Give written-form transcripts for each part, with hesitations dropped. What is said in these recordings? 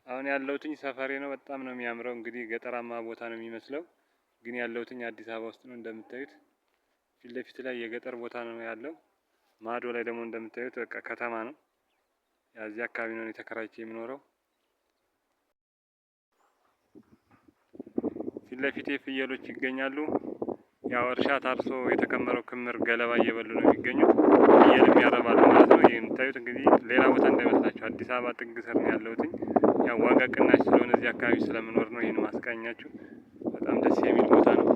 አሁን ያለሁትኝ ሰፈሬ ነው። በጣም ነው የሚያምረው። እንግዲህ ገጠራማ ቦታ ነው የሚመስለው፣ ግን ያለሁትኝ አዲስ አበባ ውስጥ ነው። እንደምታዩት ፊት ለፊት ላይ የገጠር ቦታ ነው ያለው። ማዶ ላይ ደግሞ እንደምታዩት በቃ ከተማ ነው። እዚህ አካባቢ ነው ተከራይቼ የምኖረው። ፊት ለፊቴ ፍየሎች ይገኛሉ። ያው እርሻ ታርሶ የተከመረው ክምር ገለባ እየበሉ ነው የሚገኙት። ፍየልም ያረባሉ ማለት ነው። ይሄ የምታዩት እንግዲህ ሌላ ቦታ እንዳይመስላችሁ አዲስ አበባ ጥግ ስር ነው ያለሁትኝ። ያው ዋጋ ቅናሽ ስለሆነ እዚህ አካባቢ ስለምኖር ነው ይሄን ማስቃኛችሁ። በጣም ደስ የሚል ቦታ ነው።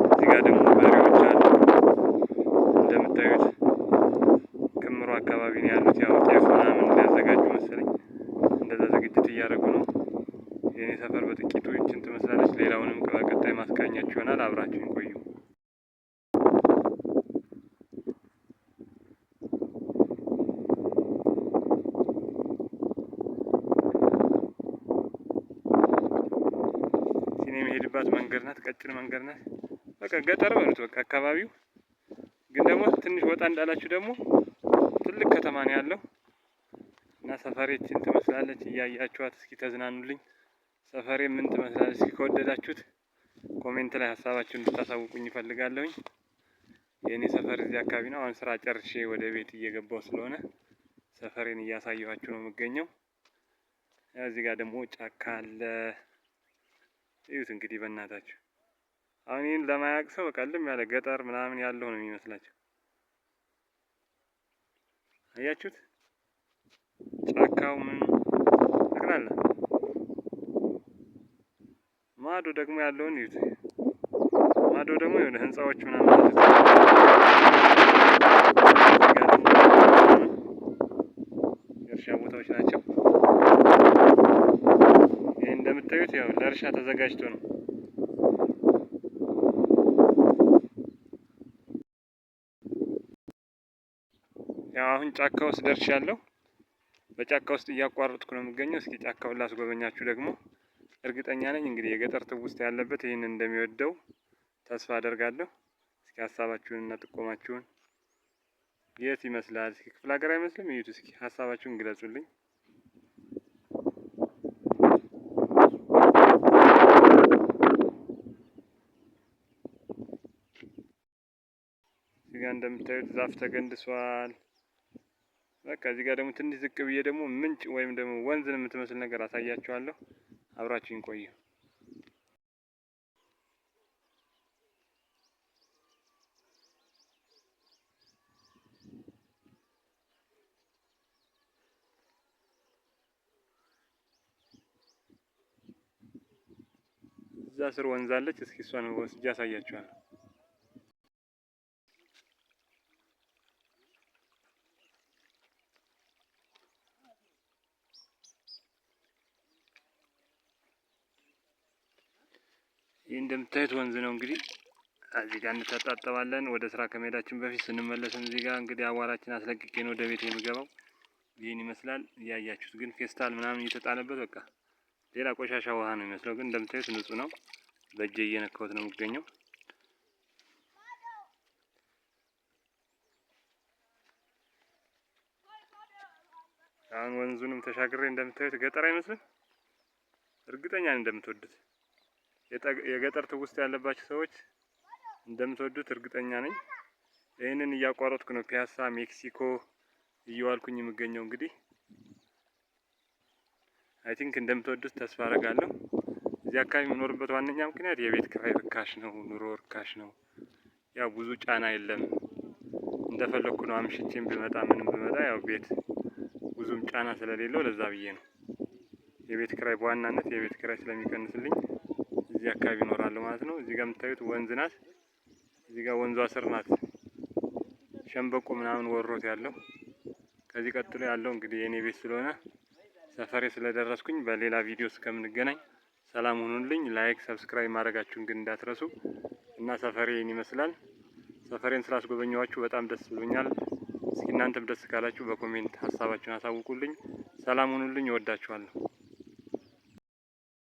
እዚህ ጋር ደግሞ በሬዎች አሉ። እንደምታዩት ክምሩ አካባቢ ነው ያሉት። ያው ጤፍ ምናምን ሊያዘጋጁ መሰለኝ እንደዛ ዝግጅት እያደረጉ ነው። የኔ ሰፈር በጥቂቱ ይችን ትመስላለች። ሌላውንም በቀጣይ ማስቃኛችሁ ይሆናል። አብራችሁን ቆዩ። የምሄድባት መንገድ ናት። ቀጭን መንገድ ናት። በቃ ገጠር በሉት በቃ አካባቢው። ግን ደግሞ ትንሽ ወጣ እንዳላችሁ ደግሞ ትልቅ ከተማ ነው ያለው እና ሰፈሬችን ትመስላለች። እያያችኋት እስኪ ተዝናኑልኝ። ሰፈሬ ምን ትመስላለች? እስኪ ከወደዳችሁት ኮሜንት ላይ ሀሳባችሁን እንድታሳውቁኝ እፈልጋለሁኝ። የኔ ሰፈር እዚህ አካባቢ ነው። አሁን ስራ ጨርሼ ወደ ቤት እየገባው ስለሆነ ሰፈሬን እያሳየኋችሁ ነው የምገኘው። እዚህ ጋር ደግሞ ጫካ አለ። እዩት እንግዲህ በእናታችሁ። አሁን ይህን ለማያውቅ ሰው በቃ ልም ያለ ገጠር ምናምን ያለው ነው የሚመስላቸው። አያችሁት? ጫካው ምን ጠቅላላ። ማዶ ደግሞ ያለውን እዩት። ማዶ ደግሞ የሆነ ህንጻዎች ምናምን የእርሻ ቦታዎች ናቸው። ይህ እንደምታዩት ያው ለእርሻ ተዘጋጅቶ ነው። ያው አሁን ጫካ ውስጥ ደርሻለሁ። በጫካ ውስጥ እያቋረጥኩ ነው የምገኘው። እስኪ ጫካውን ላስጎበኛችሁ ደግሞ። እርግጠኛ ነኝ እንግዲህ የገጠር ትውስታ ያለበት ይህንን እንደሚወደው ተስፋ አደርጋለሁ። እስኪ ሀሳባችሁንና ጥቆማችሁን የት ይመስላል? እስኪ ክፍለ ሀገር አይመስልም? እዩት እስኪ ሀሳባችሁን ግለጹልኝ። እዚህ ጋር እንደምታዩት ዛፍ ተገንድሷል። በቃ እዚህ ጋር ደግሞ ትንሽ ዝቅ ብዬ ደግሞ ምንጭ ወይም ደግሞ ወንዝን የምትመስል ነገር አሳያችኋለሁ። አብራችሁን ቆዩ። እዛ ስር ወንዝ አለች። እስኪ እሷን ወስጄ አሳያችኋለሁ። ይህ እንደምታዩት ወንዝ ነው እንግዲህ። እዚህ ጋር እንተጣጠባለን ወደ ስራ ከመሄዳችን በፊት። ስንመለስም እዚህ ጋር እንግዲህ አቧራችን አስለቅቄ ነው ወደ ቤት የምገባው። ይህን ይመስላል። እያያችሁት ግን ፌስታል ምናምን እየተጣለበት በቃ ሌላ ቆሻሻ ውሃ ነው የሚመስለው። ግን እንደምታዩት ንጹህ ነው። በእጄ እየነካሁት ነው የሚገኘው። አሁን ወንዙንም ተሻግሬ እንደምታዩት ገጠር አይመስልም? እርግጠኛ ነኝ እንደምትወዱት። የገጠር ትውስታ ያለባችሁ ሰዎች እንደምትወዱት እርግጠኛ ነኝ። ይህንን እያቋረጥኩ ነው ፒያሳ ሜክሲኮ እየዋልኩኝ የምገኘው። እንግዲህ አይ ቲንክ እንደምትወዱት ተስፋ አደርጋለሁ። እዚህ አካባቢ የምኖርበት ዋነኛ ምክንያት የቤት ኪራይ ርካሽ ነው፣ ኑሮ ርካሽ ነው። ያው ብዙ ጫና የለም። እንደፈለኩ ነው አምሽቼም ብመጣ ምንም ብመጣ ያው ቤት ብዙም ጫና ስለሌለው ለዛ ብዬ ነው። የቤት ኪራይ በዋናነት የቤት ኪራይ ስለሚቀንስልኝ እዚህ አካባቢ እኖራለሁ ማለት ነው። እዚህ ጋር የምታዩት ወንዝ ናት። እዚህ ጋር ወንዟ ስር ናት ሸምበቆ ምናምን ወሮት ያለው። ከዚህ ቀጥሎ ያለው እንግዲህ የኔ ቤት ስለሆነ ሰፈሬ ስለደረስኩኝ በሌላ ቪዲዮ እስከምንገናኝ ሰላም ሁኑልኝ። ላይክ ሰብስክራይብ ማድረጋችሁን ግን እንዳትረሱ እና ሰፈሬ ይህን ይመስላል። ሰፈሬን ስላስጎበኘኋችሁ በጣም ደስ ብሎኛል። እስኪ እናንተም ደስ ካላችሁ በኮሜንት ሀሳባችሁን አሳውቁልኝ። ሰላም ሁኑልኝ። እወዳችኋለሁ።